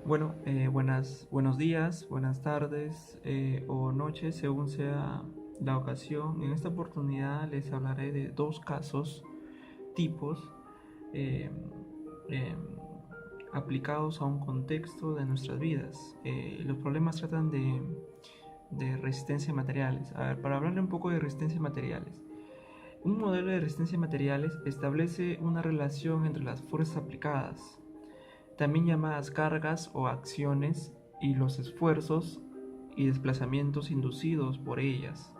Buenos días, buenas tardes o noches, según sea la ocasión. En esta oportunidad les hablaré de dos casos, tipos, eh, eh, aplicados a un contexto de nuestras vidas. Los problemas tratan de resistencia a materiales. A ver, para hablarle un poco de resistencia a materiales. Un modelo de resistencia a materiales establece una relación entre las fuerzas aplicadas, también llamadas cargas o acciones, y los esfuerzos y desplazamientos inducidos por ellas.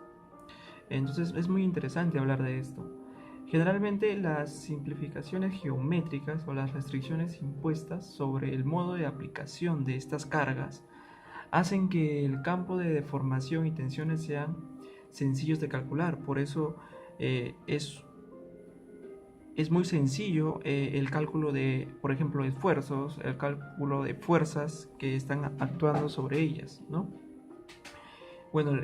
Entonces es muy interesante hablar de esto. Generalmente las simplificaciones geométricas o las restricciones impuestas sobre el modo de aplicación de estas cargas hacen que el campo de deformación y tensiones sean sencillos de calcular. Por eso es muy sencillo el cálculo de, por ejemplo, esfuerzos, el cálculo de fuerzas que están actuando sobre ellas, ¿no? Bueno,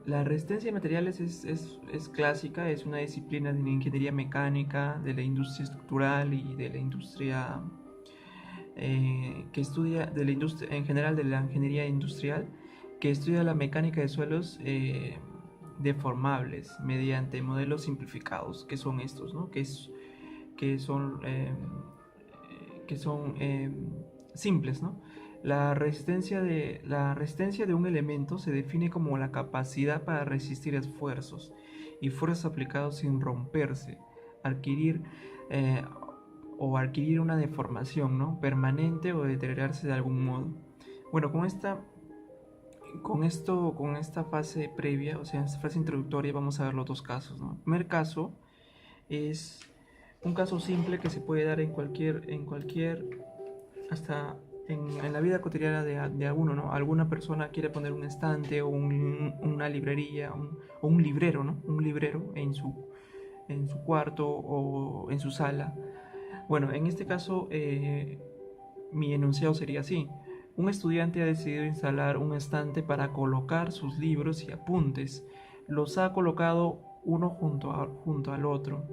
la resistencia de materiales es clásica, es una disciplina de la ingeniería mecánica, de la industria estructural y de la industria que estudia, de la industria, en general de la ingeniería industrial, que estudia la mecánica de suelos deformables mediante modelos simplificados, que son estos, ¿no? Que son, eh, que son simples, ¿no? La resistencia de un elemento se define como la capacidad para resistir esfuerzos y fuerzas aplicados sin romperse, adquirir eh, adquirir una deformación, ¿no? Permanente o deteriorarse de algún modo. Bueno, con esta fase previa, o sea, esta fase introductoria, vamos a ver los dos casos, ¿no? El primer caso es un caso simple que se puede dar hasta en la vida cotidiana de alguno, ¿no? Alguna persona quiere poner un estante o una librería o un librero, ¿no? Un librero en su cuarto o en su sala. Bueno, en este caso mi enunciado sería así. Un estudiante ha decidido instalar un estante para colocar sus libros y apuntes. Los ha colocado uno junto al otro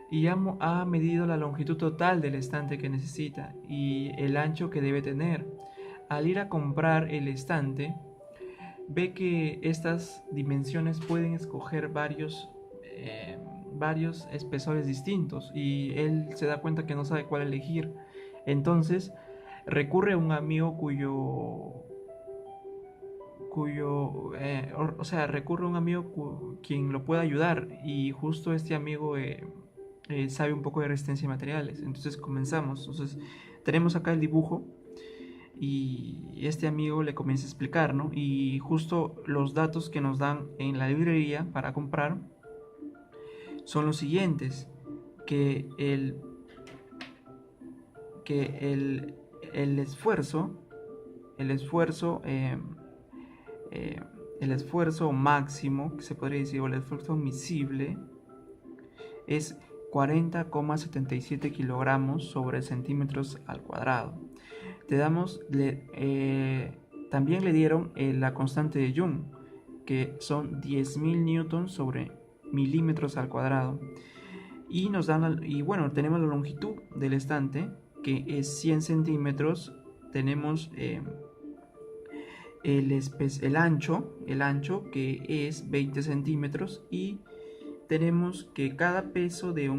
y ha medido la longitud total del estante que necesita y el ancho que debe tener. Al ir a comprar el estante, ve que estas dimensiones pueden escoger varios espesores distintos y él se da cuenta que no sabe cuál elegir. Entonces recurre a un amigo recurre a un amigo quien lo pueda ayudar, y justo este amigo sabe un poco de resistencia a materiales. Entonces comenzamos. Entonces tenemos acá el dibujo y este amigo le comienza a explicar, ¿no? Y justo los datos que nos dan en la librería para comprar son los siguientes: que el esfuerzo, el esfuerzo, eh, eh, el esfuerzo máximo, que se podría decir, o el esfuerzo admisible, es 40,77 kilogramos sobre centímetros al cuadrado. También le dieron la constante de Young, que son 10.000 newtons sobre milímetros al cuadrado. Y bueno, tenemos la longitud del estante, que es 100 centímetros. Tenemos el ancho, que es 20 centímetros. Y tenemos que cada peso de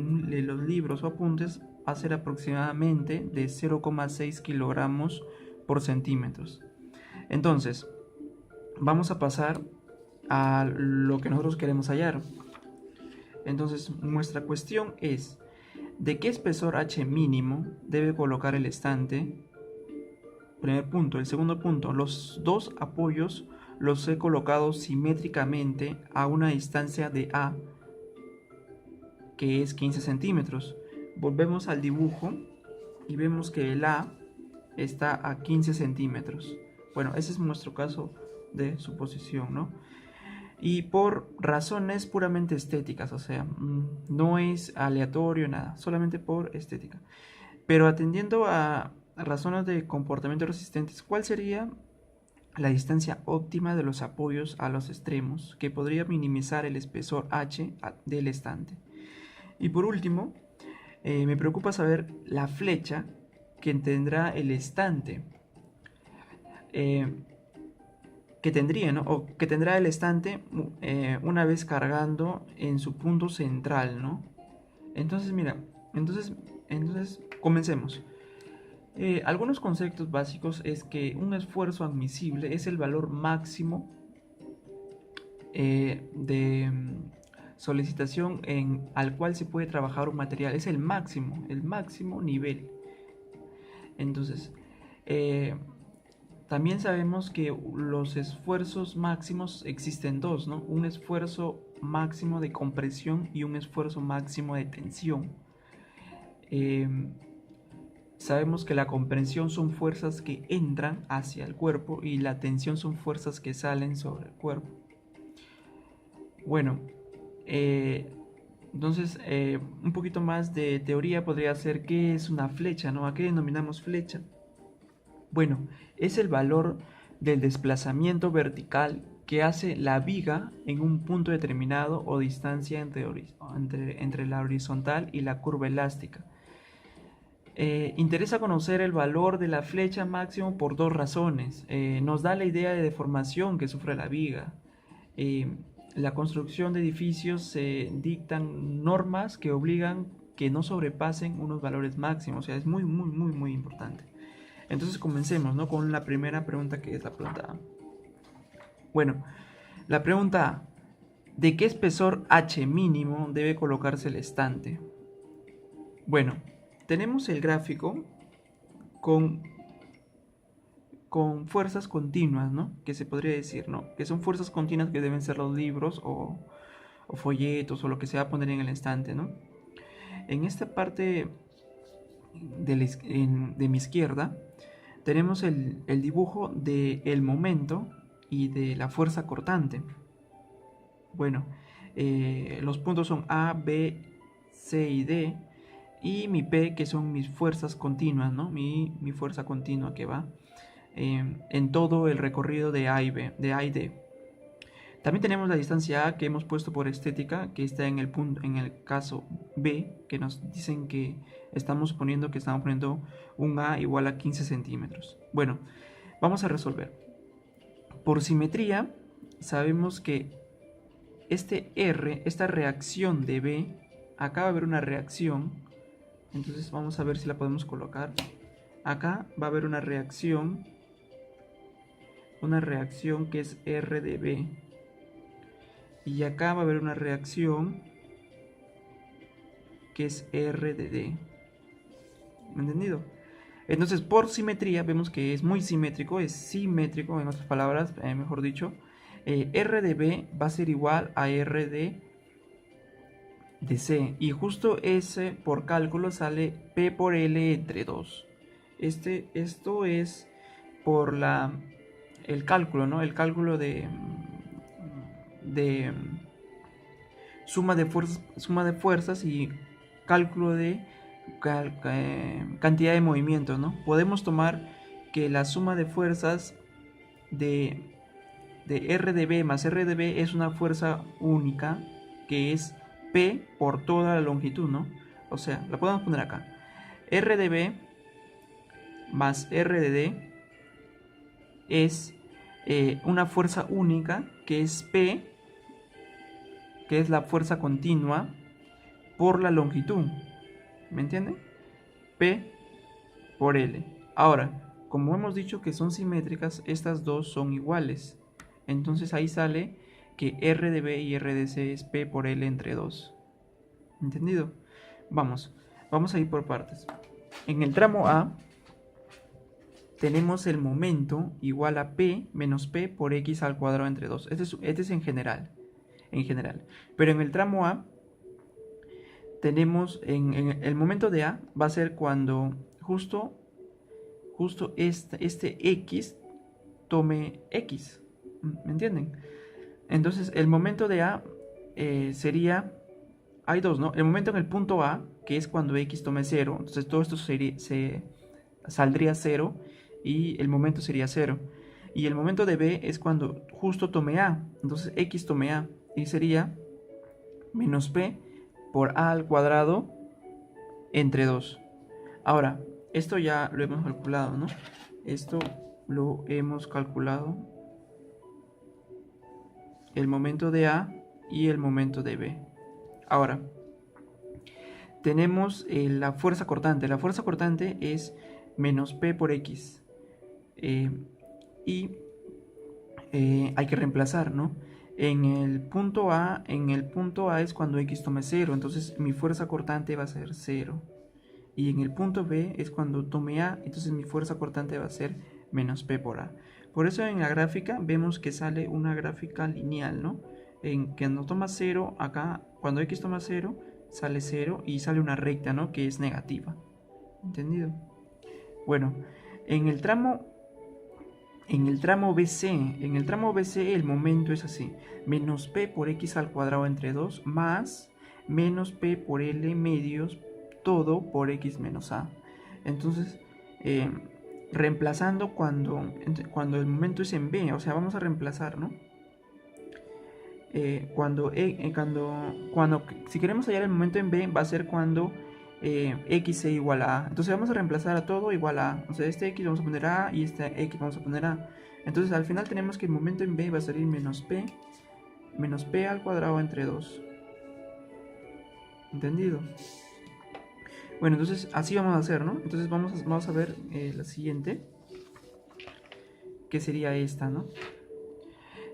los libros o apuntes va a ser aproximadamente de 0,6 kilogramos por centímetros. Entonces, vamos a pasar a lo que nosotros queremos hallar. Entonces, nuestra cuestión es: ¿de qué espesor H mínimo debe colocar el estante? Primer punto. El segundo punto: los dos apoyos los he colocado simétricamente a una distancia de A, que es 15 centímetros. Volvemos al dibujo y vemos que el A está a 15 centímetros. Bueno, ese es nuestro caso de suposición, ¿no? Y por razones puramente estéticas, o sea, no es aleatorio, nada, solamente por estética. Pero atendiendo a razones de comportamiento resistentes, ¿cuál sería la distancia óptima de los apoyos a los extremos que podría minimizar el espesor H del estante? Y por último, me preocupa saber la flecha que tendrá el estante. que tendría, ¿no? O que tendrá el estante una vez cargando en su punto central, ¿no? Entonces, mira, entonces comencemos. Algunos conceptos básicos es que un esfuerzo admisible es el valor máximo de solicitación al cual se puede trabajar un material. Es el máximo nivel. Entonces, también sabemos que los esfuerzos máximos existen dos, ¿no? Un esfuerzo máximo de compresión y un esfuerzo máximo de tensión. Sabemos que la compresión son fuerzas que entran hacia el cuerpo y la tensión son fuerzas que salen sobre el cuerpo. Bueno, entonces un poquito más de teoría podría ser qué es una flecha, ¿no? ¿A qué denominamos flecha? Bueno, es el valor del desplazamiento vertical que hace la viga en un punto determinado o distancia entre la horizontal y la curva elástica. Interesa conocer el valor de la flecha máximo por dos razones. Nos da la idea de deformación que sufre la viga. La construcción de edificios se dictan normas que obligan que no sobrepasen unos valores máximos. O sea, es muy importante. Entonces comencemos, ¿no? Con la primera pregunta, que es la pregunta A. Bueno, la pregunta A. ¿De qué espesor H mínimo debe colocarse el estante? Bueno, tenemos el gráfico con fuerzas continuas, ¿no? Que se podría decir, ¿no? Que son fuerzas continuas que deben ser los libros o folletos o lo que se va a poner en el estante, ¿no? En esta parte de mi izquierda tenemos el dibujo del momento y de la fuerza cortante. Bueno, los puntos son A, B, C y D, y mi P, que son mis fuerzas continuas, ¿no? Mi fuerza continua que va en todo el recorrido de A y D. También tenemos la distancia A que hemos puesto por estética, que está en el caso B, que nos dicen que estamos poniendo un A igual a 15 centímetros. Bueno, vamos a resolver. Por simetría, sabemos que esta reacción de B, acá va a haber una reacción. Entonces vamos a ver si la podemos colocar. Acá va a haber una reacción que es R de B. Y acá va a haber una reacción que es R de D. ¿Me entendido? Entonces, por simetría, vemos que es muy simétrico, es simétrico, en otras palabras, mejor dicho. R de B va a ser igual a R de C. Y justo ese, por cálculo, sale P por L entre 2. Esto es por el cálculo, ¿no? El cálculo de suma de fuerzas y cálculo de cantidad de movimientos, ¿no? Podemos tomar que la suma de fuerzas de R de B más R de B es una fuerza única, que es P por toda la longitud, ¿no? O sea, la podemos poner acá. R de B más R de D es una fuerza única, que es P, que es la fuerza continua por la longitud. ¿Me entienden? P por L. Ahora, como hemos dicho que son simétricas, estas dos son iguales. Entonces ahí sale que R de B y R de C es P por L entre 2. ¿Entendido? Vamos a ir por partes. En el tramo A tenemos el momento igual a P menos P por X al cuadrado entre 2. Este es en general. Pero en el tramo A tenemos en el momento de A va a ser cuando justo este X tome X. ¿Me entienden? Entonces el momento de A sería, hay dos, ¿no? El momento en el punto A, que es cuando X tome 0. Entonces todo esto saldría 0 y el momento sería 0. Y el momento de B es cuando justo tome A. Entonces X tome A y sería menos P por A al cuadrado entre 2. Ahora, esto ya lo hemos calculado, ¿no? Esto lo hemos calculado el momento de A y el momento de B. Ahora, tenemos la fuerza cortante. La fuerza cortante es menos P por X. Y hay que reemplazar, ¿no? En el punto A es cuando X tome 0. Entonces mi fuerza cortante va a ser 0. Y en el punto B es cuando tome A. Entonces mi fuerza cortante va a ser menos P por A. Por eso en la gráfica vemos que sale una gráfica lineal, ¿no? En que no toma 0, acá cuando X toma 0, sale 0 y sale una recta, ¿no? Que es negativa. ¿Entendido? Bueno, en el tramo BC el momento es así: menos P por X al cuadrado entre 2 más menos P por L medios todo por X menos A. Entonces, reemplazando cuando el momento es en B, o sea, vamos a reemplazar, ¿no? Si queremos hallar el momento en B, va a ser cuando X sea igual a A. Entonces vamos a reemplazar a todo igual a A. O sea, este X vamos a poner A y este X vamos a poner A. Entonces al final tenemos que el momento en B va a salir menos P al cuadrado entre 2. ¿Entendido? Bueno, entonces así vamos a hacer, ¿no? Entonces vamos a ver la siguiente, que sería esta, ¿no?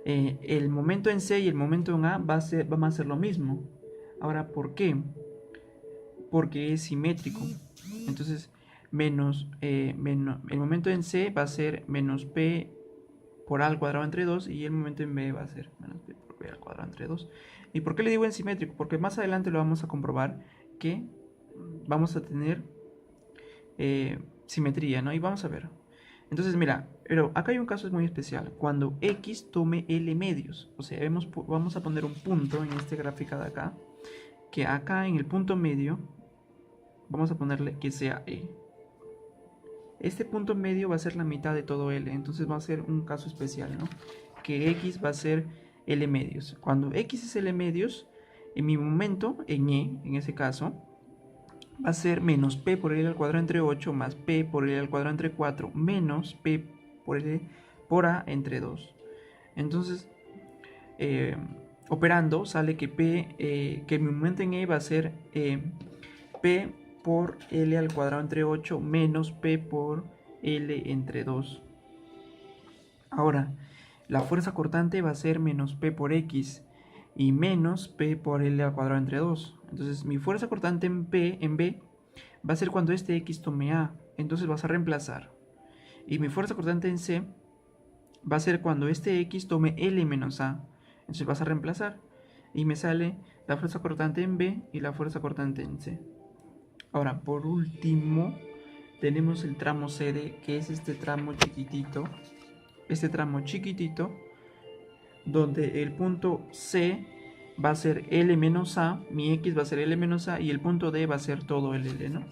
El momento en C y el momento en A van a ser lo mismo. Ahora, ¿por qué? Porque es simétrico. Entonces, el momento en C va a ser menos P por A al cuadrado entre 2 y el momento en B va a ser menos P por B al cuadrado entre 2. ¿Y por qué le digo en simétrico? Porque más adelante lo vamos a comprobar que vamos a tener simetría, ¿no? Y vamos a ver. Entonces, mira, pero acá hay un caso muy especial. Cuando X tome L medios. O sea, vamos a poner un punto en esta gráfica de acá. Que acá en el punto medio vamos a ponerle que sea E. Este punto medio va a ser la mitad de todo L. Entonces va a ser un caso especial, ¿no? Que X va a ser L medios. Cuando X es L medios, en mi momento, en E, en ese caso, va a ser menos P por L al cuadrado entre 8 más P por L al cuadrado entre 4 menos P por L por A entre 2. Entonces, operando, sale que que mi momento en E va a ser P por L al cuadrado entre 8 menos P por L entre 2. Ahora, la fuerza cortante va a ser menos P por X y menos P por L al cuadrado entre 2. Entonces mi fuerza cortante en B va a ser cuando este X tome A. Entonces vas a reemplazar. Y mi fuerza cortante en C va a ser cuando este X tome L menos A. Entonces vas a reemplazar. Y me sale la fuerza cortante en B y la fuerza cortante en C. Ahora, por último, tenemos el tramo CD, que es este tramo chiquitito. Este tramo chiquitito, donde el punto C va a ser L menos A, mi X va a ser L menos A y el punto D va a ser todo el L, ¿no?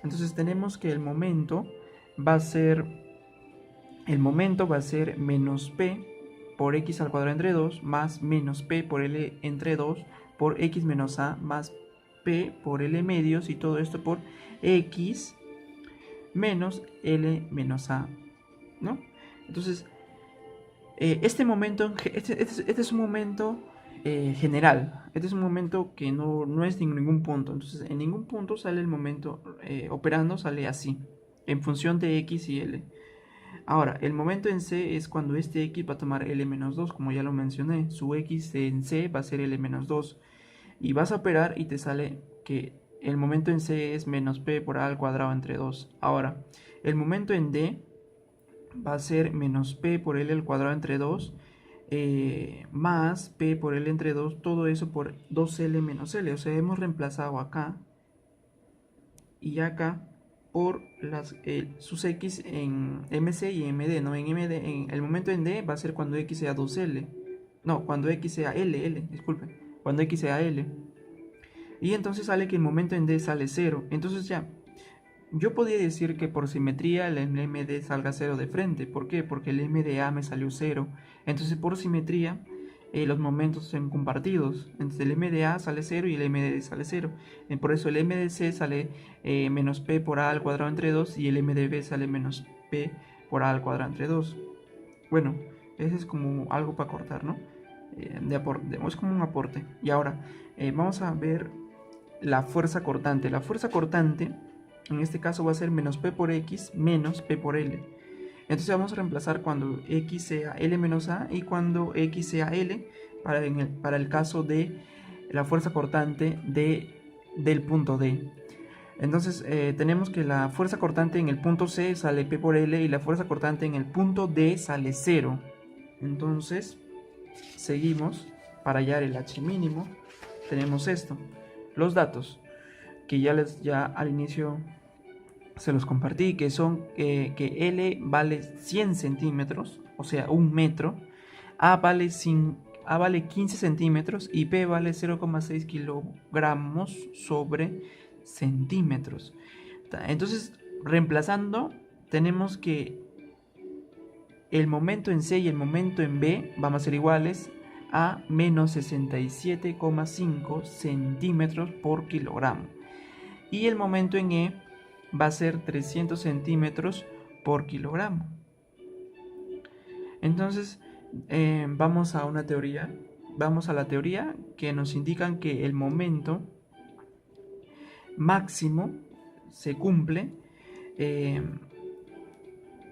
Entonces tenemos que el momento va a ser menos P por X al cuadrado entre 2 más menos P por L entre 2 por X menos A más P por L medios y todo esto por X menos L menos A, ¿no? Entonces, este es un momento general. Este es un momento que no es en ningún punto. Entonces, en ningún punto sale el momento operando, sale así, en función de X y L. Ahora, el momento en C es cuando este X va a tomar L-2, como ya lo mencioné. Su X en C va a ser L-2. Y vas a operar y te sale que el momento en C es menos P por A al cuadrado entre 2. Ahora, el momento en D va a ser menos P por L al cuadrado entre 2 más P por L entre 2, todo eso por 2L menos L. O sea, hemos reemplazado acá y acá por sus X en MC y MD, ¿no? En MD, en el momento en D va a ser cuando X sea 2L. No, cuando X sea L, disculpen. Cuando X sea L. Y entonces sale que el momento en D sale 0. Entonces ya, yo podría decir que por simetría el MD salga 0 de frente. ¿Por qué? Porque el MDA me salió 0. Entonces por simetría los momentos son compartidos. Entonces el MDA sale 0 y el MD sale 0. Por eso el MDC sale menos P por A al cuadrado entre 2 y el MDB sale menos P por A al cuadrado entre 2. Bueno, ese es como algo para cortar, ¿no? Es como un aporte. Y ahora vamos a ver la fuerza cortante. La fuerza cortante en este caso va a ser menos P por X menos P por L. Entonces vamos a reemplazar cuando X sea L menos A y cuando X sea L para el caso de la fuerza cortante del punto D. Entonces tenemos que la fuerza cortante en el punto C sale P por L y la fuerza cortante en el punto D sale 0. Entonces seguimos para hallar el H mínimo. Tenemos esto, los datos que ya al inicio se los compartí, que son que L vale 100 centímetros, o sea, 1 metro, A vale 15 centímetros y P vale 0,6 kilogramos sobre centímetros. Entonces, reemplazando, tenemos que el momento en C y el momento en B van a ser iguales a menos 67,5 centímetros por kilogramo. Y el momento en E va a ser 300 centímetros por kilogramo. Entonces, vamos a una teoría. Vamos a la teoría que nos indican que el momento máximo se cumple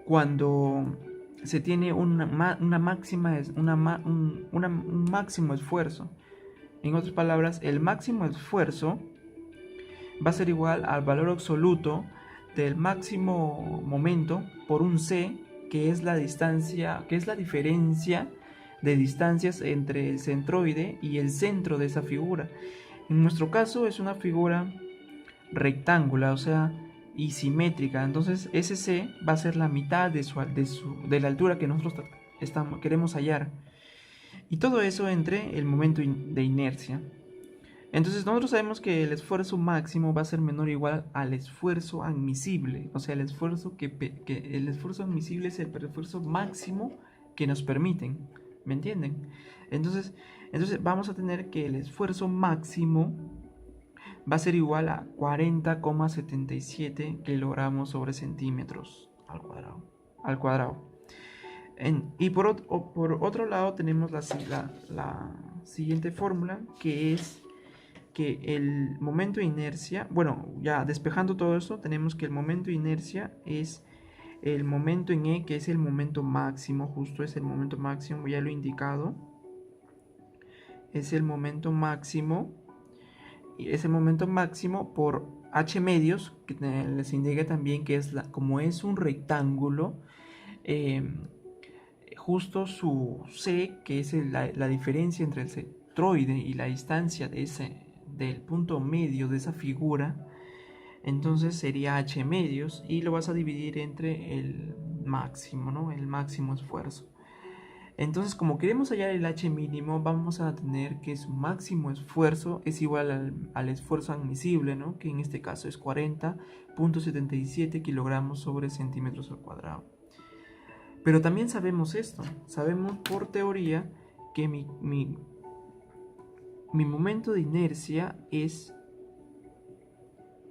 cuando se tiene un máximo esfuerzo. En otras palabras, el máximo esfuerzo va a ser igual al valor absoluto del máximo momento por un c, que es la distancia, que es la diferencia de distancias entre el centroide y el centro de esa figura. En nuestro caso es una figura rectangular, o sea, y simétrica. Entonces ese c va a ser la mitad de la altura que nosotros queremos hallar. Y todo eso entre el momento de inercia. Entonces nosotros sabemos que el esfuerzo máximo va a ser menor o igual al esfuerzo admisible. O sea, el esfuerzo admisible es el esfuerzo máximo que nos permiten. ¿Me entienden? Entonces vamos a tener que el esfuerzo máximo va a ser igual a 40,77 kilogramos sobre centímetros al cuadrado. Y por otro lado tenemos la siguiente fórmula, que es que el momento de inercia, bueno, ya despejando todo esto, tenemos que el momento de inercia es el momento en E, que es el momento máximo, justo es el momento máximo, ya lo he indicado, es el momento máximo, y es el momento máximo por H medios, que les indica también que es como es un rectángulo, justo su C, que es la diferencia entre el centroide y la distancia del punto medio de esa figura, entonces sería H medios y lo vas a dividir entre el máximo, ¿no? El máximo esfuerzo. Entonces, como queremos hallar el H mínimo, vamos a tener que su máximo esfuerzo es igual al esfuerzo admisible, ¿no? Que en este caso es 40,77 kilogramos sobre centímetros al cuadrado. Pero también sabemos esto, sabemos por teoría que mi momento de inercia es,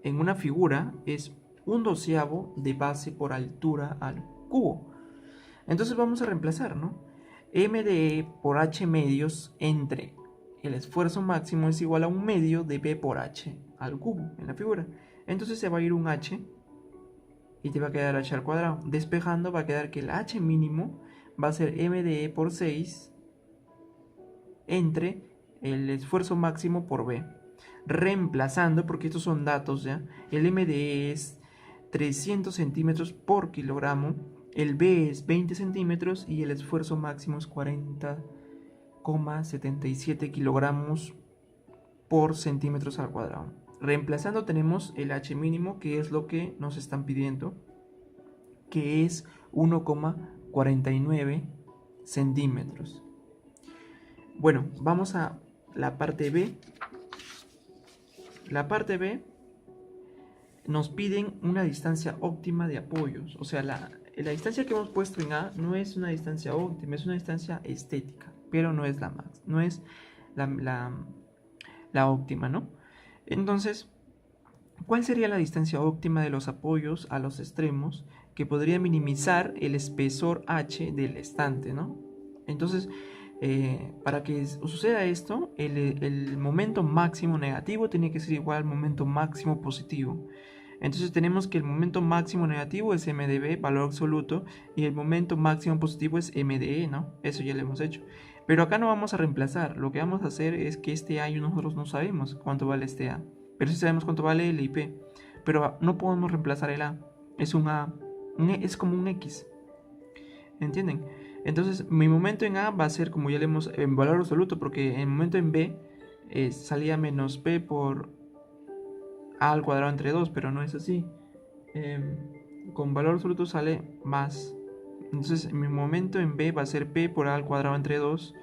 en una figura, es 1/12 de base por altura al cubo. Entonces vamos a reemplazar, ¿no? M de E por H medios entre el esfuerzo máximo es igual a 1 medio de B por H al cubo en la figura. Entonces se va a ir un H y te va a quedar H al cuadrado. Despejando va a quedar que el H mínimo va a ser M de E por 6 entre el esfuerzo máximo por B. Reemplazando, porque estos son datos ya, el M de E es 300 centímetros por kilogramo, el B es 20 centímetros y el esfuerzo máximo es 40,77 kilogramos por centímetros al cuadrado. Reemplazando tenemos el H mínimo, que es lo que nos están pidiendo, que es 1,49 centímetros. Bueno, vamos a la parte B. La parte B nos piden una distancia óptima de apoyos. O sea, la distancia que hemos puesto en A no es una distancia óptima, es una distancia estética, pero no es la óptima, ¿no? Entonces, ¿cuál sería la distancia óptima de los apoyos a los extremos que podría minimizar el espesor H del estante, ¿no? Entonces, para que suceda esto, el momento máximo negativo tiene que ser igual al momento máximo positivo. Entonces tenemos que el momento máximo negativo es m de b, valor absoluto, y el momento máximo positivo es m de e, ¿no? Eso ya lo hemos hecho. Pero acá no vamos a reemplazar, lo que vamos a hacer es que este a y nosotros no sabemos cuánto vale este a, pero sí sabemos cuánto vale l y p, pero no podemos reemplazar el a, es un a, es como un x, ¿entienden? Entonces mi momento en a va a ser, como ya le hemos, en valor absoluto, porque el momento en b salía menos p por a al cuadrado entre 2, pero no es así. Con valor absoluto sale más. Entonces mi momento en b va a ser p por a al cuadrado entre 2,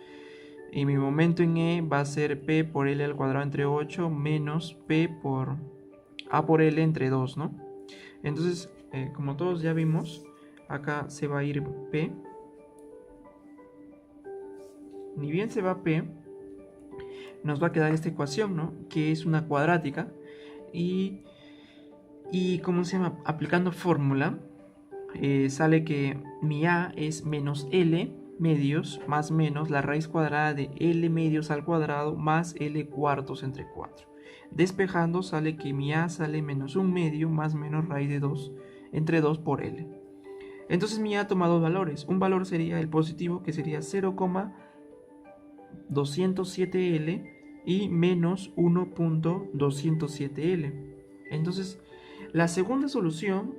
y mi momento en e va a ser p por l al cuadrado entre 8 menos p por a por l entre 2, ¿no? Entonces, como todos ya vimos, acá se va a ir p. Ni bien se va p, nos va a quedar esta ecuación, ¿no? Que es una cuadrática. Y ¿cómo se llama? Aplicando fórmula, sale que mi a es menos l medios más menos la raíz cuadrada de l medios al cuadrado más l cuartos entre 4. Despejando sale que mi a sale menos 1 medio más menos raíz de 2 entre 2 por l. Entonces mi a toma dos valores. Un valor sería el positivo, que sería 0,207L, y menos 1,207L. Entonces, la segunda solución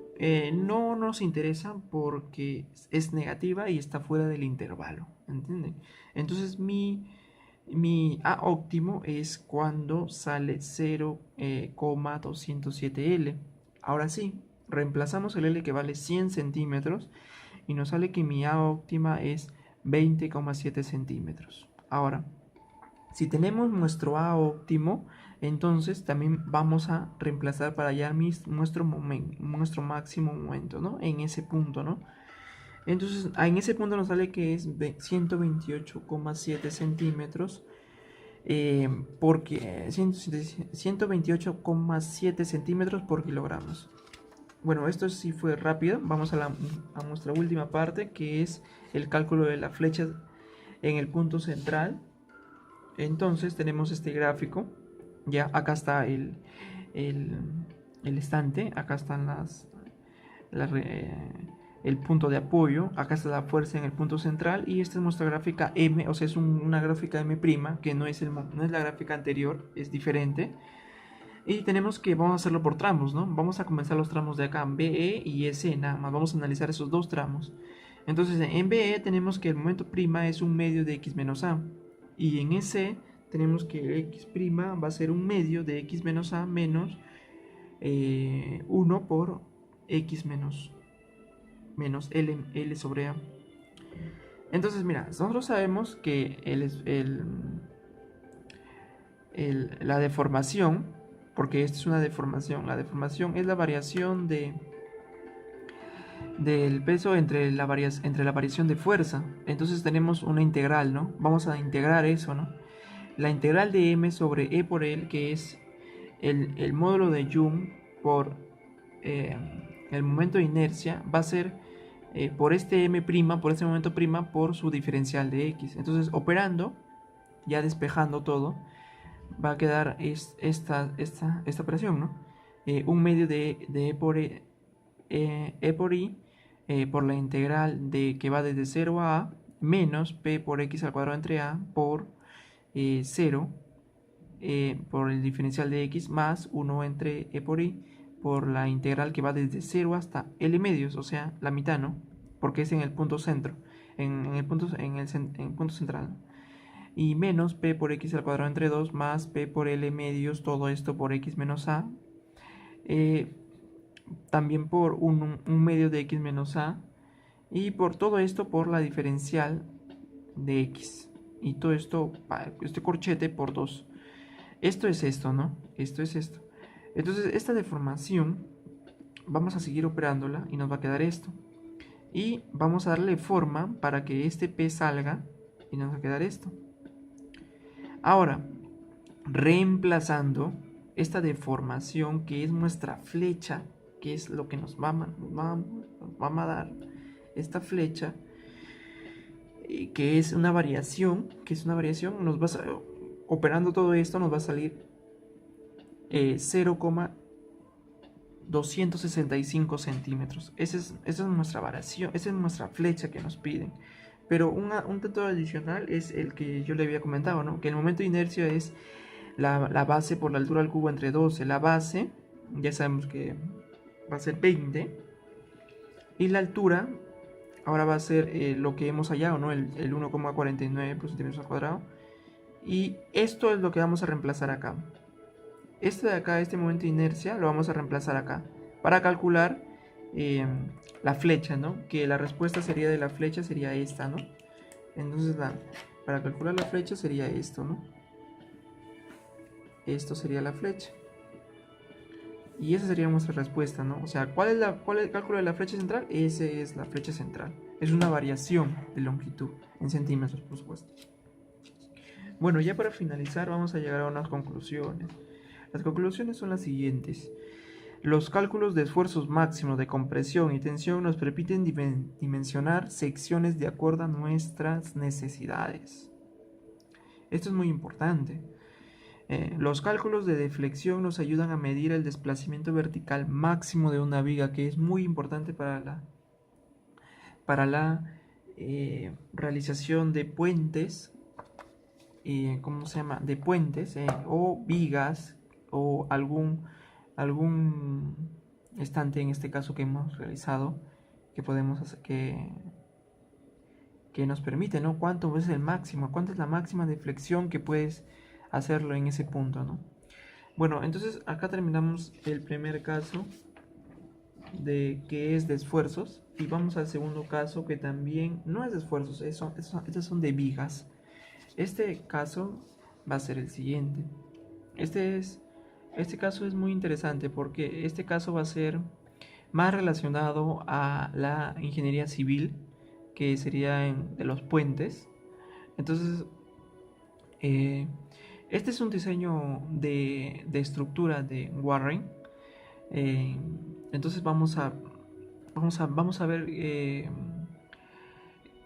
no nos interesa porque es negativa y está fuera del intervalo, ¿entienden? Entonces, mi A óptimo es cuando sale 0,207L. Ahora sí, reemplazamos el L, que vale 100 centímetros, y nos sale que mi A óptima es 20,7 centímetros. Ahora, si tenemos nuestro A óptimo, entonces también vamos a reemplazar para hallar nuestro máximo momento, ¿no? En ese punto, ¿no? Entonces, en ese punto nos sale que es 128,7 centímetros, porque 128,7 centímetros por kilogramos. Bueno, esto sí fue rápido. Vamos a nuestra última parte, que es el cálculo de la flecha en el punto central. Entonces tenemos este gráfico. Ya acá está el estante, acá están el punto de apoyo, acá está la fuerza en el punto central, y esta es nuestra gráfica M, o sea, es una gráfica M', que no es la gráfica anterior, es diferente. Y tenemos que, vamos a hacerlo por tramos, ¿no? Vamos a comenzar los tramos de acá, BE y SE, nada más. Vamos a analizar esos dos tramos. Entonces, en BE tenemos que el momento prima es un medio de x menos a. Y en SE tenemos que x' va a ser un medio de x menos a menos 1 por x menos L sobre a. Entonces, mira, nosotros sabemos que la deformación, porque esta es una deformación, la deformación es la variación del peso entre la variación de fuerza. Entonces tenemos una integral, ¿no? Vamos a integrar eso, ¿no? La integral de m sobre e por l, que es el módulo de Young por el momento de inercia, va a ser por este m', por este momento prima, por su diferencial de x. Entonces, operando, ya despejando todo, va a quedar esta operación, ¿no? Un medio de e por i por la integral de que va desde 0 a a, menos p por x al cuadrado entre a por 0 por el diferencial de x, más 1 entre e por i por la integral que va desde 0 hasta l medios, o sea, la mitad, ¿no? Porque es en el punto centro, en el punto central. Y menos p por x al cuadrado entre 2 más p por l medios, todo esto por x menos a. También por un medio de x menos a. Y por todo esto por la diferencial de x. Y todo esto, este corchete por 2. Esto es esto, ¿no? Esto es esto. Entonces, esta deformación vamos a seguir operándola y nos va a quedar esto. Y vamos a darle forma para que este P salga y nos va a quedar esto. Ahora, reemplazando esta deformación, que es nuestra flecha, que es lo que nos va vamos a dar esta flecha, que es una variación, operando todo esto nos va a salir 0,265 centímetros. Esa es nuestra variación, esa es nuestra flecha que nos piden. Pero un dato adicional es el que yo le había comentado, ¿no? Que el momento de inercia es la base por la altura del cubo entre 12. La base, ya sabemos que va a ser 20. Y la altura, ahora va a ser lo que hemos hallado, ¿no? El 1,49 por centímetros al cuadrado. Y esto es lo que vamos a reemplazar acá. Este de acá, este momento de inercia, lo vamos a reemplazar acá. Para calcular la flecha, ¿no? Que la respuesta sería de la flecha sería esta, ¿no? Entonces para calcular la flecha sería esto, ¿no? Esto sería la flecha. Y esa sería nuestra respuesta, ¿no? O sea, ¿cuál es el cálculo de la flecha central? Esa es la flecha central. Es una variación de longitud, en centímetros, por supuesto. Bueno, ya para finalizar vamos a llegar a unas conclusiones. Las conclusiones son las siguientes. Los cálculos de esfuerzos máximos de compresión y tensión nos permiten dimensionar secciones de acuerdo a nuestras necesidades. Esto es muy importante. Los cálculos de deflexión nos ayudan a medir el desplazamiento vertical máximo de una viga, que es muy importante para la realización de puentes, ¿cómo se llama? De puentes o vigas o algún estante, en este caso que hemos realizado, que podemos hacer, que nos permite, ¿no? ¿Cuánto es el máximo? ¿Cuánto es la máxima deflexión que puedes hacerlo en ese punto, ¿no? Bueno, entonces acá terminamos el primer caso que es de esfuerzos, y vamos al segundo caso, que también no es de esfuerzos, estos son de vigas. Este caso va a ser el siguiente. Este caso es muy interesante porque este caso va a ser más relacionado a la ingeniería civil, que sería de los puentes. Entonces, este es un diseño de estructura de Warren. Entonces vamos a ver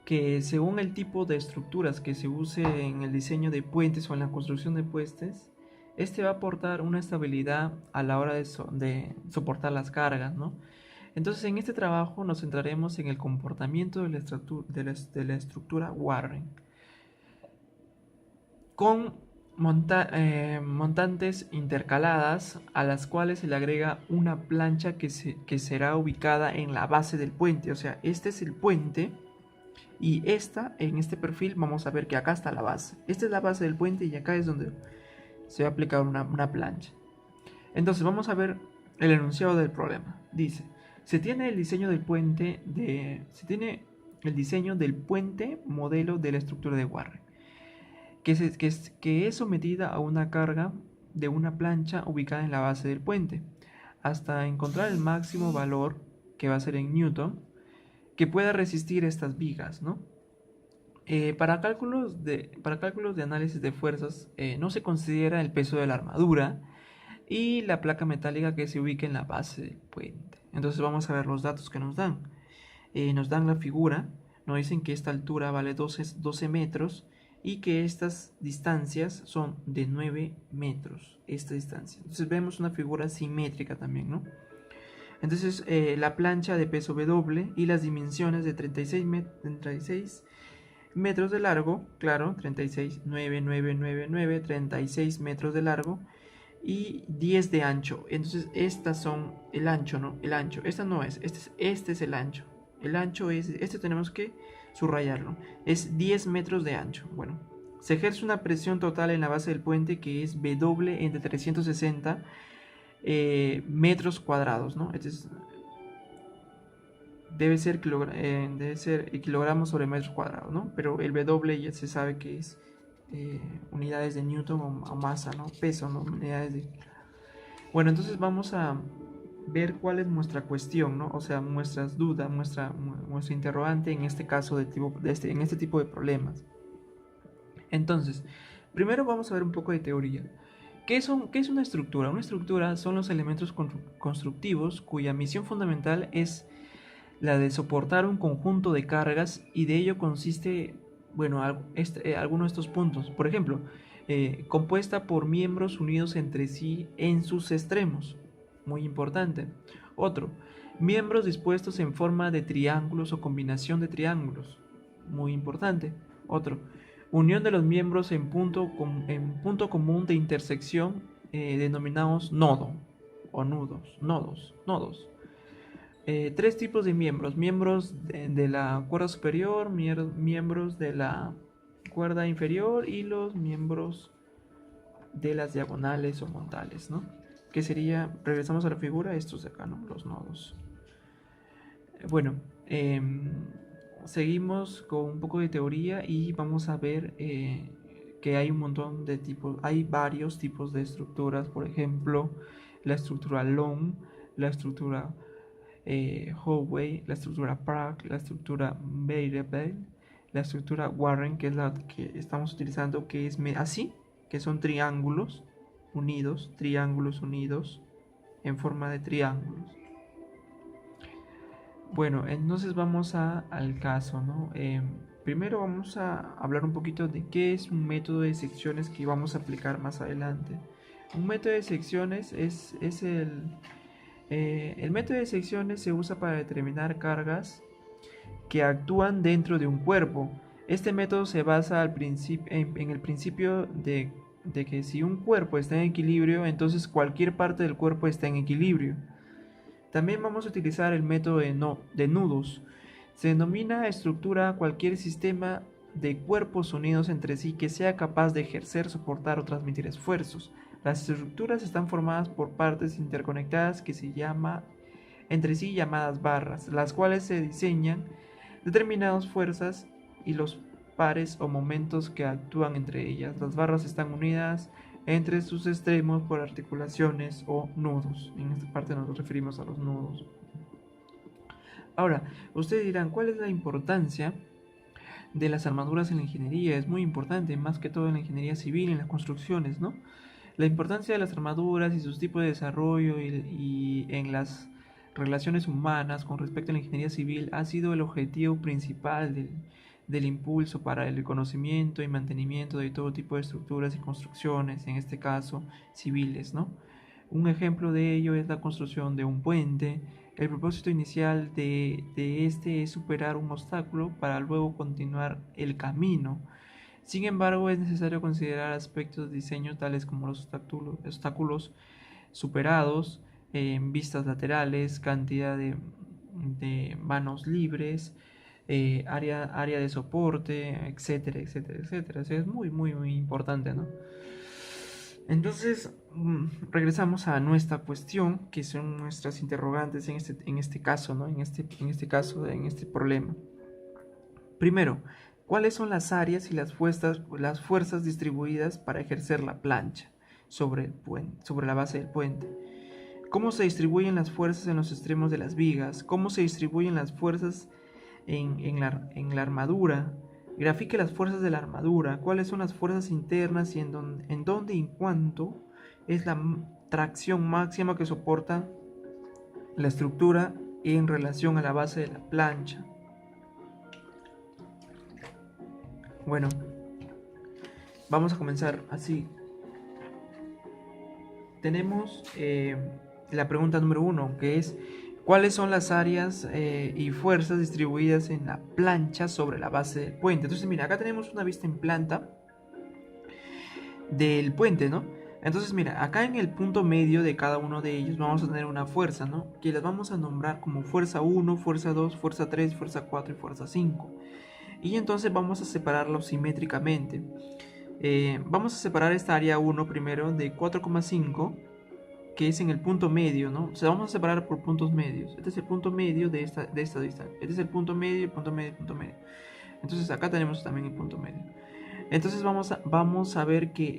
que según el tipo de estructuras que se use en el diseño de puentes o en la construcción de puentes, este va a aportar una estabilidad a la hora de soportar las cargas, ¿no? Entonces en este trabajo nos centraremos en el comportamiento de la estructura Warren, con montantes intercaladas a las cuales se le agrega una plancha que será ubicada en la base del puente. O sea, este es el puente y en este perfil vamos a ver que acá está la base. Esta es la base del puente y acá es donde se va a aplicar una plancha. Entonces vamos a ver el enunciado del problema. Dice: se tiene el diseño del puente modelo de la estructura de Warren, que es sometida a una carga de una plancha ubicada en la base del puente, hasta encontrar el máximo valor, que va a ser en Newton, que pueda resistir estas vigas, ¿no? Para cálculos de análisis de fuerzas, no se considera el peso de la armadura y la placa metálica que se ubica en la base del puente. Entonces vamos a ver los datos que nos dan. Nos dan la figura, nos dicen que esta altura vale 12 metros y que estas distancias son de 9 metros, esta distancia. Entonces vemos una figura simétrica también, ¿no? Entonces la plancha de peso W y las dimensiones de 36 metros de largo, claro, 36, 9, 9, 9, 9, 36 metros de largo y 10 de ancho. Entonces estas son el ancho, ¿no? El ancho, esta no es, este es el ancho. El ancho es, este tenemos que subrayarlo, es 10 metros de ancho. Bueno, se ejerce una presión total en la base del puente que es W entre 360 metros cuadrados, ¿no? Entonces, debe ser kilogramos sobre metros cuadrados, ¿no? Pero el W ya se sabe que es unidades de Newton o masa, ¿no? Peso, ¿no? Unidades de... Bueno, entonces vamos a ver cuál es nuestra cuestión, ¿no? O sea, nuestras dudas, nuestra interrogante en este caso en este tipo de problemas. Entonces, primero vamos a ver un poco de teoría. ¿Qué es una estructura? Una estructura son los elementos constructivos cuya misión fundamental es la de soportar un conjunto de cargas, y de ello consiste, bueno, algunos de estos puntos. Por ejemplo, compuesta por miembros unidos entre sí en sus extremos, muy importante. Otro, miembros dispuestos en forma de triángulos o combinación de triángulos, muy importante. Otro, unión de los miembros en punto común de intersección, denominados nodo o nodos. Tres tipos de miembros: miembros de la cuerda superior, miembros de la cuerda inferior y los miembros de las diagonales o montales, ¿no? Que sería, regresamos a la figura, estos de acá, ¿no? Los nodos. Bueno, seguimos con un poco de teoría y vamos a ver que hay un montón de tipos, hay varios tipos de estructuras. Por ejemplo, la estructura Long, la estructura Holloway, la estructura Prague, la estructura Beirable, la estructura Warren, que es la que estamos utilizando, que es así, que son triángulos unidos en forma de triángulos. Bueno, entonces vamos al caso, ¿no? Primero vamos a hablar un poquito de qué es un método de secciones que vamos a aplicar más adelante. Un método de secciones es el método de secciones se usa para determinar cargas que actúan dentro de un cuerpo. Este método se basa en el principio de que si un cuerpo está en equilibrio, entonces cualquier parte del cuerpo está en equilibrio. También vamos a utilizar el método de nudos. Se denomina estructura a cualquier sistema de cuerpos unidos entre sí que sea capaz de ejercer, soportar o transmitir esfuerzos. Las estructuras están formadas por partes interconectadas que se llama entre sí llamadas barras, las cuales se diseñan determinadas fuerzas y los pares o momentos que actúan entre ellas. Las barras están unidas entre sus extremos por articulaciones o nudos. En esta parte nos referimos a los nudos. Ahora, ustedes dirán, ¿cuál es la importancia de las armaduras en la ingeniería? Es muy importante, más que todo en la ingeniería civil, en las construcciones, ¿no? La importancia de las armaduras y sus tipos de desarrollo y en las relaciones humanas con respecto a la ingeniería civil ha sido el objetivo principal del impulso para el conocimiento y mantenimiento de todo tipo de estructuras y construcciones, en este caso civiles, ¿no? Un ejemplo de ello es la construcción de un puente. El propósito inicial de este es superar un obstáculo para luego continuar el camino. Sin embargo, es necesario considerar aspectos de diseño tales como los obstáculos superados, vistas laterales, cantidad de manos libres, área de soporte, etcétera, etcétera, etcétera. Eso es muy, muy, muy importante, ¿no? Entonces, regresamos a nuestra cuestión, que son nuestras interrogantes en este caso, ¿no? En este problema. Primero, ¿cuáles son las áreas y las fuerzas distribuidas para ejercer la plancha sobre la base del puente? ¿Cómo se distribuyen las fuerzas en los extremos de las vigas? ¿Cómo se distribuyen las fuerzas en la armadura? Grafique las fuerzas de la armadura. ¿Cuáles son las fuerzas internas y en dónde y en cuánto es la tracción máxima que soporta la estructura en relación a la base de la plancha? Bueno, vamos a comenzar así. Tenemos la pregunta número 1, que es: ¿cuáles son las áreas y fuerzas distribuidas en la plancha sobre la base del puente? Entonces, mira, acá tenemos una vista en planta del puente, ¿no? Entonces, mira, acá en el punto medio de cada uno de ellos vamos a tener una fuerza, ¿no? Que las vamos a nombrar como fuerza 1, fuerza 2, fuerza 3, fuerza 4 y fuerza 5. Y entonces vamos a separarlos simétricamente. Vamos a separar esta área 1 primero de 4,5, que es en el punto medio, ¿no? O sea, vamos a separar por puntos medios. Este es el punto medio de esta distancia. Este es el punto medio, el punto medio, el punto medio. Entonces acá tenemos también el punto medio. Entonces vamos a ver que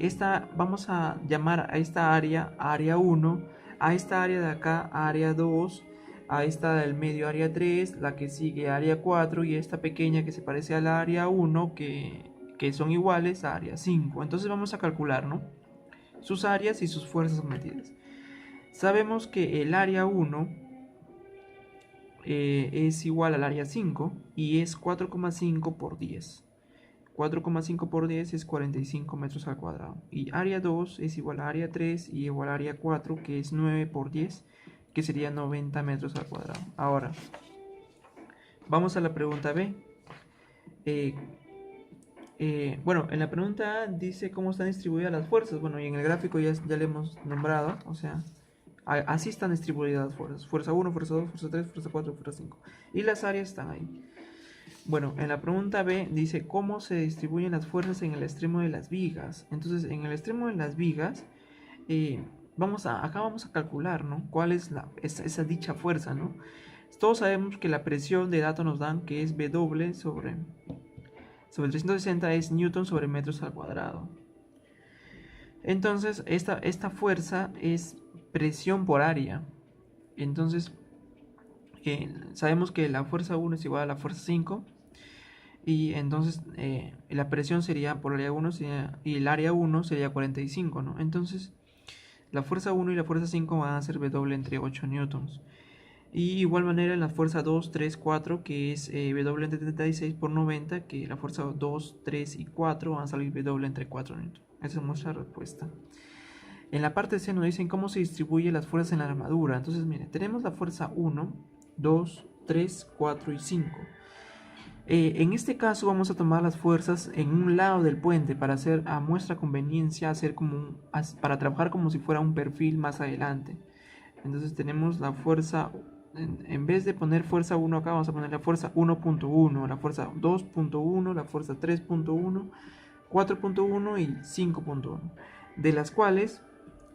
vamos a llamar a esta área 1, a esta área de acá área 2, a esta del medio área 3, la que sigue área 4 y esta pequeña que se parece al área 1 que son iguales a área 5. Entonces vamos a calcular, ¿no? Sus áreas y sus fuerzas sometidas. Sabemos que el área 1 es igual al área 5 y es 4,5 por 10. 4,5 por 10 es 45 metros al cuadrado. Y área 2 es igual a área 3 y igual a área 4, que es 9 por 10, que sería 90 metros al cuadrado. Ahora, vamos a la pregunta B. Bueno, en la pregunta A dice cómo están distribuidas las fuerzas. Bueno, y en el gráfico ya le hemos nombrado, o sea, así están distribuidas las fuerzas. Fuerza 1, fuerza 2, fuerza 3, fuerza 4, fuerza 5. Y las áreas están ahí. Bueno, en la pregunta B dice cómo se distribuyen las fuerzas en el extremo de las vigas. Entonces, en el extremo de las vigas, acá vamos a calcular, ¿no? ¿Cuál es esa dicha fuerza, ¿no? Todos sabemos que la presión de datos nos dan que es W sobre 360 es newton sobre metros al cuadrado. Entonces, esta fuerza es presión por área. Entonces, sabemos que la fuerza 1 es igual a la fuerza 5. Y entonces la presión sería por área 1 y el área 1 sería 45, ¿no? Entonces, la fuerza 1 y la fuerza 5 van a ser W entre 8 newtons. Y igual manera en la fuerza 2, 3, 4, que es W entre 36 por 90, que la fuerza 2, 3 y 4 van a salir W entre 4 newtons. Esa es nuestra respuesta. En la parte C nos dicen cómo se distribuyen las fuerzas en la armadura. Entonces, miren, tenemos la fuerza 1, 2, 3, 4 y 5. En este caso vamos a tomar las fuerzas en un lado del puente para hacer a nuestra conveniencia, para trabajar como si fuera un perfil más adelante. Entonces tenemos la fuerza, en vez de poner fuerza 1 acá, vamos a poner la fuerza 1.1, la fuerza 2.1, la fuerza 3.1, 4.1 y 5.1, de las cuales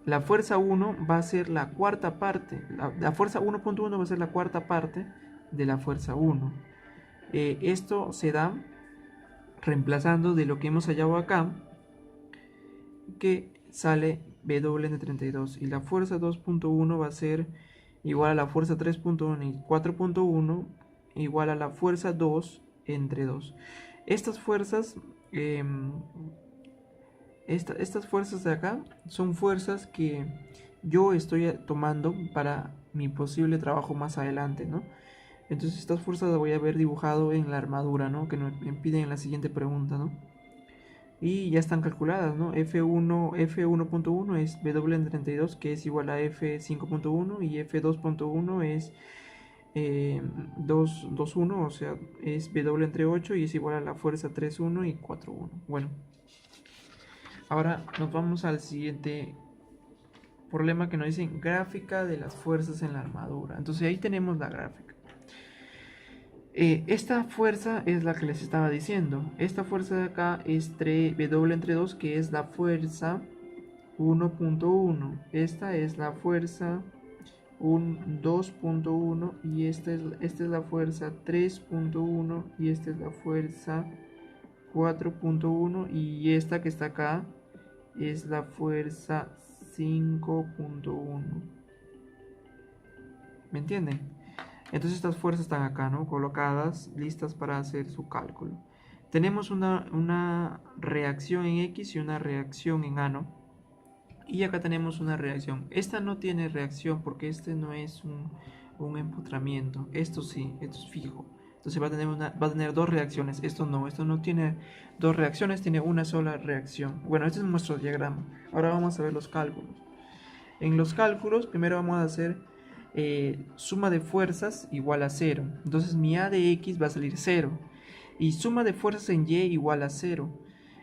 la fuerza 1 va a ser la cuarta parte, la fuerza 1.1 va a ser la cuarta parte de la fuerza 1. Esto se da reemplazando de lo que hemos hallado acá, que sale W entre 32, y la fuerza 2.1 va a ser igual a la fuerza 3.1 y 4.1 igual a la fuerza 2 entre 2. Estas fuerzas, estas fuerzas de acá son fuerzas que yo estoy tomando para mi posible trabajo más adelante, ¿no? Entonces estas fuerzas las voy a ver dibujado en la armadura, ¿no? Que me piden en la siguiente pregunta, ¿no? Y ya están calculadas, ¿no? F1.1 es W en 32, que es igual a F5.1, y F2.1 es 2.1, o sea, es W entre 8 y es igual a la fuerza 3.1 y 4.1. Bueno, ahora nos vamos al siguiente problema que nos dicen gráfica de las fuerzas en la armadura. Entonces ahí tenemos la gráfica. Esta fuerza es la que les estaba diciendo. Esta fuerza de acá es W entre 2, que es la fuerza 1.1. Esta es la fuerza 2.1 y esta es la fuerza 3.1 y esta es la fuerza 4.1 y esta que está acá es la fuerza 5.1. ¿Me entienden? Entonces estas fuerzas están acá, ¿no? Colocadas, listas para hacer su cálculo. Tenemos una reacción en X y una reacción en A, ¿no? Y acá tenemos una reacción. Esta no tiene reacción porque este no es un empotramiento. Esto sí, esto es fijo. Entonces va a tener dos reacciones. Esto no tiene dos reacciones, tiene una sola reacción. Bueno, este es nuestro diagrama. Ahora vamos a ver los cálculos. En los cálculos, primero vamos a hacer suma de fuerzas igual a 0. Entonces mi A de X va a salir 0. Y suma de fuerzas en Y igual a 0.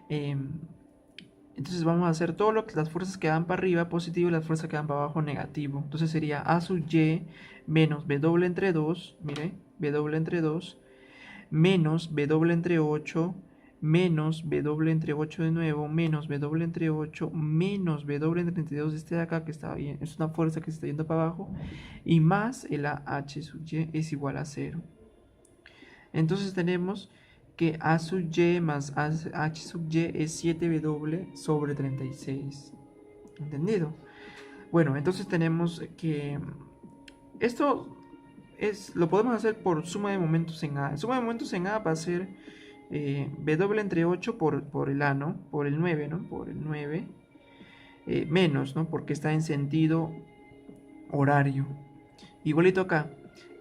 Entonces vamos a hacer todo las fuerzas que dan para arriba positivo y las fuerzas que dan para abajo negativo. Entonces sería A sub Y menos W entre 2. Mire, W entre 2. Menos W entre 8. Menos W entre 8 de nuevo, menos W entre 8, menos W entre 32, este de acá que está bien, es una fuerza que se está yendo para abajo, y más el AH sub Y es igual a 0. Entonces tenemos que A sub Y más H sub Y es 7W sobre 36. ¿Entendido? Bueno, entonces tenemos que esto lo podemos hacer por suma de momentos en A. Suma de momentos en A va a ser W entre 8 por el A, ¿no? Por el 9, ¿no? Por el 9. Menos, ¿no? Porque está en sentido horario. Igualito acá.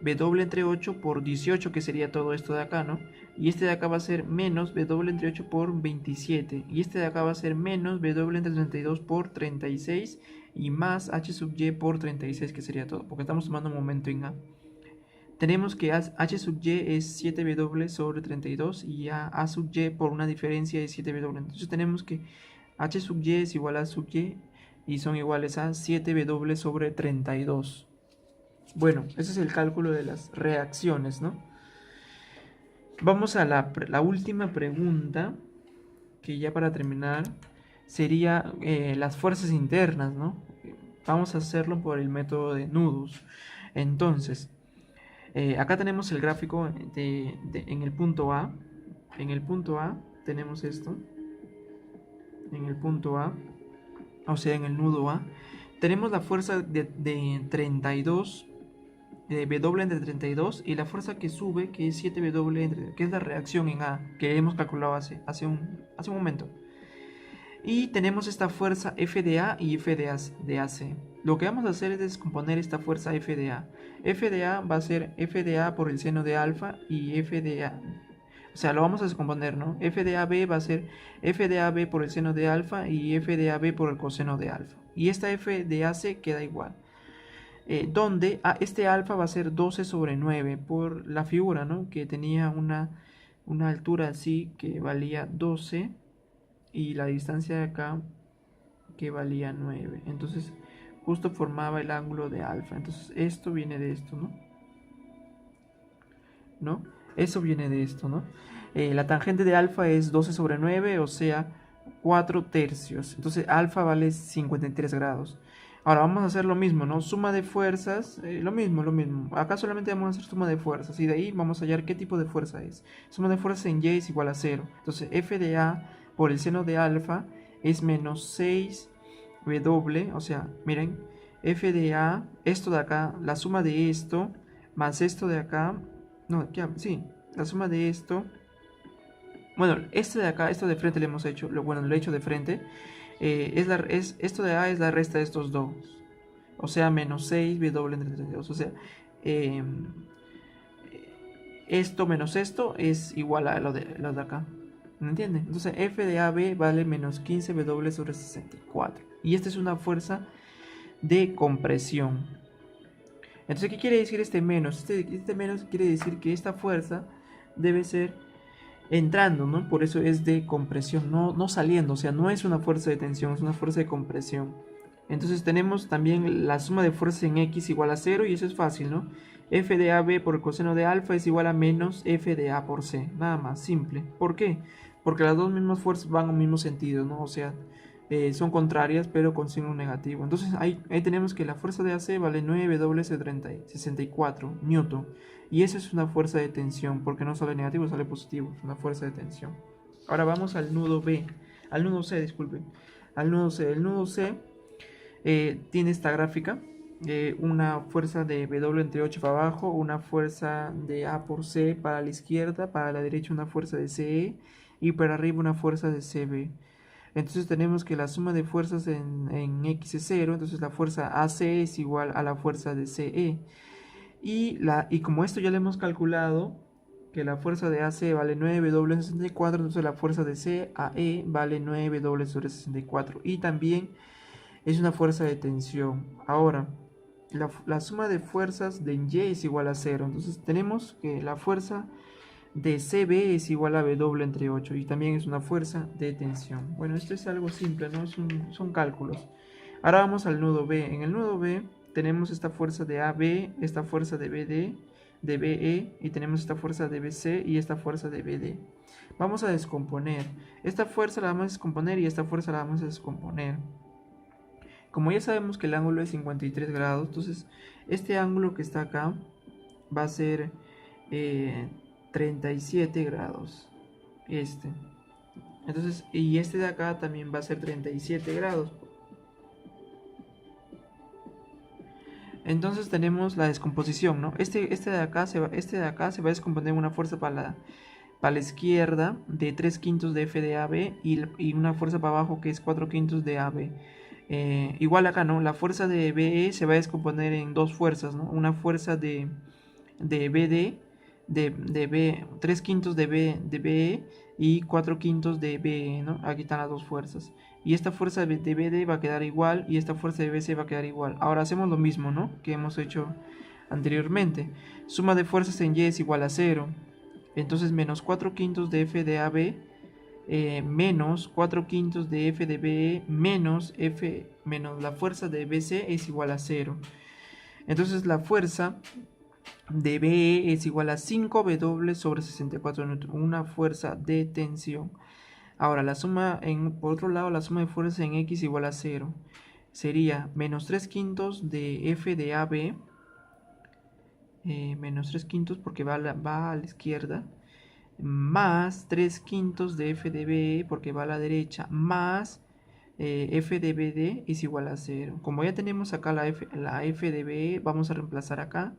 W entre 8 por 18, que sería todo esto de acá, ¿no? Y este de acá va a ser menos W entre 8 por 27. Y este de acá va a ser menos W entre 32 por 36 y más H sub Y por 36, que sería todo, porque estamos tomando un momento en A. Tenemos que H sub Y es 7W sobre 32 y A sub Y por una diferencia de 7W. Entonces tenemos que H sub Y es igual a sub Y y son iguales a 7W sobre 32. Bueno, ese es el cálculo de las reacciones, ¿no? Vamos a la última pregunta, que ya para terminar sería las fuerzas internas, ¿no? Vamos a hacerlo por el método de nudos. Entonces, acá tenemos el gráfico en el punto A. En el punto A tenemos esto. En el punto A, o sea, en el nudo A, tenemos la fuerza de 32, de W entre 32, y la fuerza que sube, que es 7W, que es la reacción en A, que hemos calculado hace un momento. Y tenemos esta fuerza F de A y F de AC. Lo que vamos a hacer es descomponer esta fuerza F de A. F de A va a ser F de A por el seno de alfa y F de A. O sea, lo vamos a descomponer, ¿no? F de AB va a ser F de AB por el seno de alfa y F de AB por el coseno de alfa. Y esta F de AC queda igual. Donde este alfa va a ser 12 sobre 9 por la figura, ¿no? Que tenía una altura así que valía 12 y la distancia de acá que valía 9. Entonces justo formaba el ángulo de alfa. Entonces esto viene de esto, ¿no? Eso viene de esto, ¿no? La tangente de alfa es 12 sobre 9, o sea, 4 tercios. Entonces alfa vale 53 grados. Ahora vamos a hacer lo mismo, ¿no? Suma de fuerzas, lo mismo. Acá solamente vamos a hacer suma de fuerzas y de ahí vamos a hallar qué tipo de fuerza es. Suma de fuerzas en Y es igual a 0. Entonces F de A por el seno de alfa es menos 6W, o sea, miren, F de A, esto de acá, la suma de esto, más esto de acá, no, sí, la suma de esto, bueno, este de acá, esto de frente le hemos hecho, lo he hecho de frente, esto de A es la resta de estos dos, o sea, menos 6W entre 32, o sea, esto menos esto es igual a lo de acá. ¿Me entienden? Entonces F de AB vale menos 15W sobre 64. Y esta es una fuerza de compresión. Entonces, ¿qué quiere decir este menos? Este menos quiere decir que esta fuerza debe ser entrando, ¿no? Por eso es de compresión, no saliendo. O sea, no es una fuerza de tensión, es una fuerza de compresión. Entonces tenemos también la suma de fuerzas en X igual a 0 y eso es fácil, ¿no? F de AB por el coseno de alfa es igual a menos F de A por C. Nada más, simple. ¿Por qué? Porque las dos mismas fuerzas van al mismo sentido, ¿no? O sea, son contrarias pero con signo negativo. Entonces ahí tenemos que la fuerza de AC vale 9W64 newton. Y eso es una fuerza de tensión, porque no sale negativo, sale positivo. Es una fuerza de tensión. Ahora vamos al nudo B. Al nudo C, disculpen. Al nudo C. El nudo C tiene esta gráfica. Una fuerza de W entre 8 para abajo, una fuerza de A por C para la izquierda, para la derecha una fuerza de CE y para arriba una fuerza de CB. Entonces tenemos que la suma de fuerzas en X es 0, entonces la fuerza AC es igual a la fuerza de CE. Y como esto ya lo hemos calculado, que la fuerza de AC vale 9W64, entonces la fuerza de CAE vale 9W sobre 64. Y también es una fuerza de tensión. Ahora, la suma de fuerzas de Y es igual a 0. Entonces tenemos que la fuerza de CB es igual a W entre 8 y también es una fuerza de tensión. Bueno, esto es algo simple, ¿no? Son cálculos. Ahora vamos al nudo B. En el nudo B tenemos esta fuerza de AB, esta fuerza de BD, de BE y tenemos esta fuerza de BC y esta fuerza de BD. Vamos a descomponer. Esta fuerza la vamos a descomponer y esta fuerza la vamos a descomponer. Como ya sabemos que el ángulo es 53 grados, entonces este ángulo que está acá va a ser 37 grados. Entonces, y este de acá también va a ser 37 grados. Entonces tenemos la descomposición, ¿no? Este de acá se va a descomponer una fuerza para la izquierda de 3/5 de F de AB y una fuerza para abajo que es 4/5 de AB. Igual acá, ¿no? La fuerza de BE se va a descomponer en dos fuerzas, ¿no? Una fuerza de de BD, de B, 3 quintos de BE y 4 quintos de BE, ¿no? Aquí están las dos fuerzas. Y esta fuerza de BD va a quedar igual y esta fuerza de BC va a quedar igual. Ahora hacemos lo mismo, ¿no? Que hemos hecho anteriormente. Suma de fuerzas en Y es igual a 0. Entonces menos 4 quintos de F de AB menos 4 quintos de F de BE menos F menos la fuerza de BC es igual a 0. Entonces la fuerza de BE es igual a 5W sobre 64 newton, una fuerza de tensión. Ahora, la suma, por otro lado, la suma de fuerzas en X igual a 0. Sería menos 3 quintos de F de AB, menos 3 quintos porque va a la izquierda, más 3 quintos de F de BE porque va a la derecha, más F de BD es igual a 0. Como ya tenemos acá la F de BE, vamos a reemplazar acá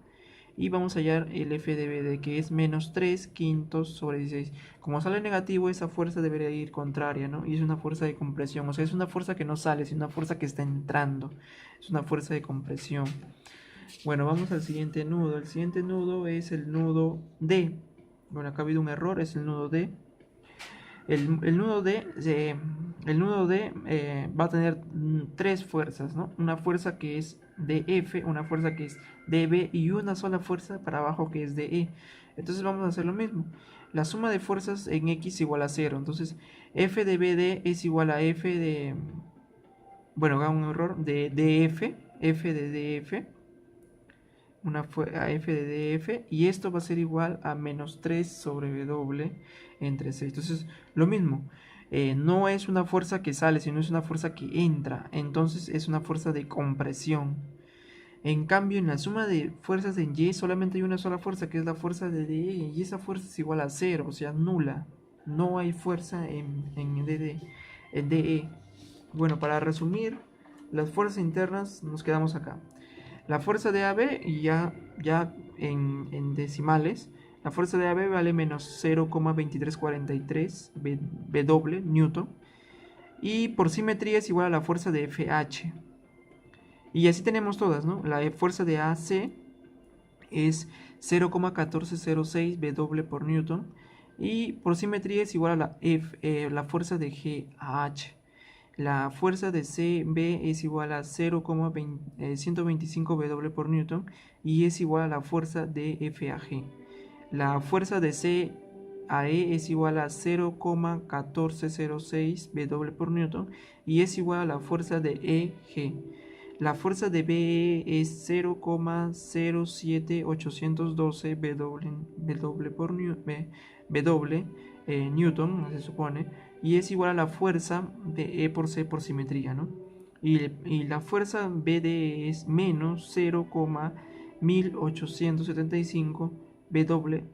y vamos a hallar el F de BD, que es menos 3 quintos sobre 16. Como sale negativo, esa fuerza debería ir contraria, ¿no? Y es una fuerza de compresión, o sea, es una fuerza que no sale, es una fuerza que está entrando, es una fuerza de compresión. Bueno, vamos al siguiente nudo. El siguiente nudo es el nudo D. Bueno, acá ha habido un error, es el nudo D. El nudo D va a tener tres fuerzas, ¿no? Una fuerza que es DF, una fuerza que es DB y una sola fuerza para abajo que es DE. Entonces vamos a hacer lo mismo. La suma de fuerzas en X igual a 0. Entonces F de BD es igual a F de... Bueno, haga un error, de DF, F de DF, a F de DF, y esto va a ser igual a menos 3 sobre W entre 6. Entonces, lo mismo, no es una fuerza que sale, sino es una fuerza que entra. Entonces, es una fuerza de compresión. En cambio, en la suma de fuerzas en Y solamente hay una sola fuerza, que es la fuerza de DE, y esa fuerza es igual a 0, o sea, nula. No hay fuerza en DE. Bueno, para resumir, las fuerzas internas nos quedamos acá. La fuerza de AB, y ya en decimales, la fuerza de AB vale menos 0,2343 W newton. Y por simetría es igual a la fuerza de FH. Y así tenemos todas, ¿no? La fuerza de AC es 0,1406 W por newton. Y por simetría es igual a la fuerza de GH. La fuerza de CB es igual a 0,125 W por newton y es igual a la fuerza de FAG. La fuerza de CAE es igual a 0,1406 W por newton y es igual a la fuerza de EG. La fuerza de BE es 0,07812 W por newton, se supone, y es igual a la fuerza de E por C por simetría, ¿no? Y la fuerza BD es menos 0,1875 W,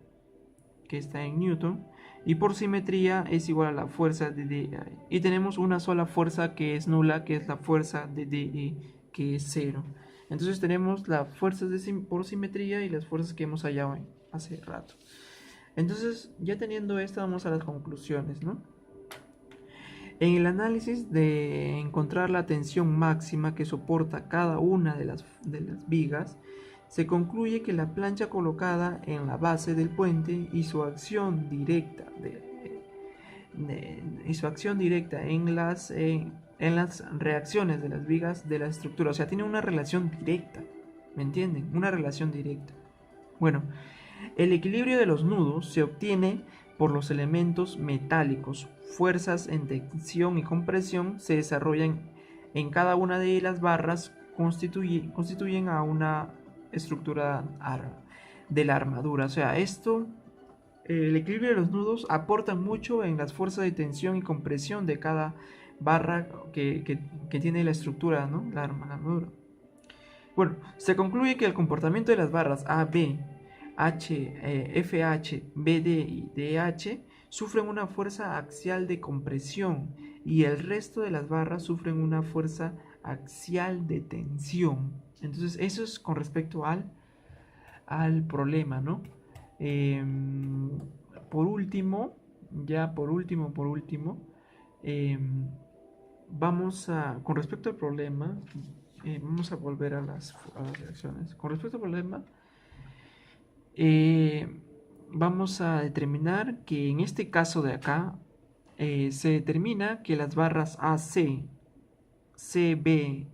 que está en newton, y por simetría es igual a la fuerza de DE. Y tenemos una sola fuerza que es nula, que es la fuerza de DE, que es 0. Entonces tenemos las fuerzas por simetría y las fuerzas que hemos hallado hace rato. Entonces, ya teniendo esto, vamos a las conclusiones, ¿no? En el análisis de encontrar la tensión máxima que soporta cada una de las vigas, se concluye que la plancha colocada en la base del puente y su acción directa en las reacciones de las vigas de la estructura, o sea, tiene una relación directa, ¿me entienden? Una relación directa. Bueno, el equilibrio de los nudos se obtiene por los elementos metálicos. Fuerzas en tensión y compresión se desarrollan en cada una de las barras, constituyen a una estructura de la armadura. O sea, el equilibrio de los nudos aporta mucho en las fuerzas de tensión y compresión de cada barra que tiene la estructura, ¿no? La armadura. Bueno, se concluye que el comportamiento de las barras A, B, FH, BD y DH sufren una fuerza axial de compresión y el resto de las barras sufren una fuerza axial de tensión. Entonces, eso es con respecto al problema, ¿no? Por último, con respecto al problema, vamos a volver a las reacciones. Con respecto al problema, Eh, Vamos a determinar que en este caso de acá se determina que las barras AC, CB,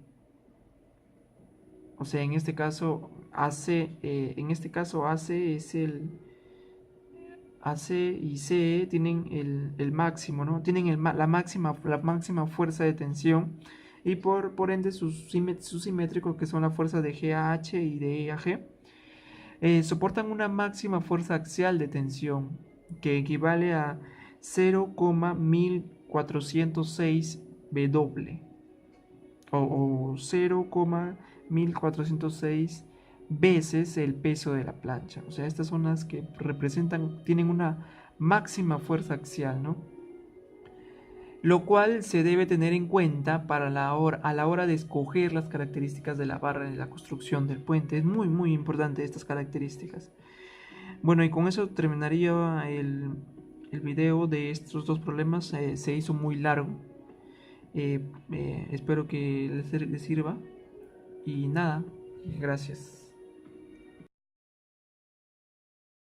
o sea, en este caso AC, AC es el AC y CE tienen el máximo, ¿no? Tienen la máxima fuerza de tensión y por ende sus simétricos, que son las fuerzas de GAH y de EAG, soportan una máxima fuerza axial de tensión que equivale a 0,1406 W o 0,1406 veces el peso de la plancha. O sea, estas son las que tienen una máxima fuerza axial, ¿no? Lo cual se debe tener en cuenta a la hora de escoger las características de la barra en la construcción del puente. Es muy importante estas características. Bueno, y con eso terminaría el video de estos dos problemas. Se hizo muy largo. Espero que les sirva. Y nada, gracias.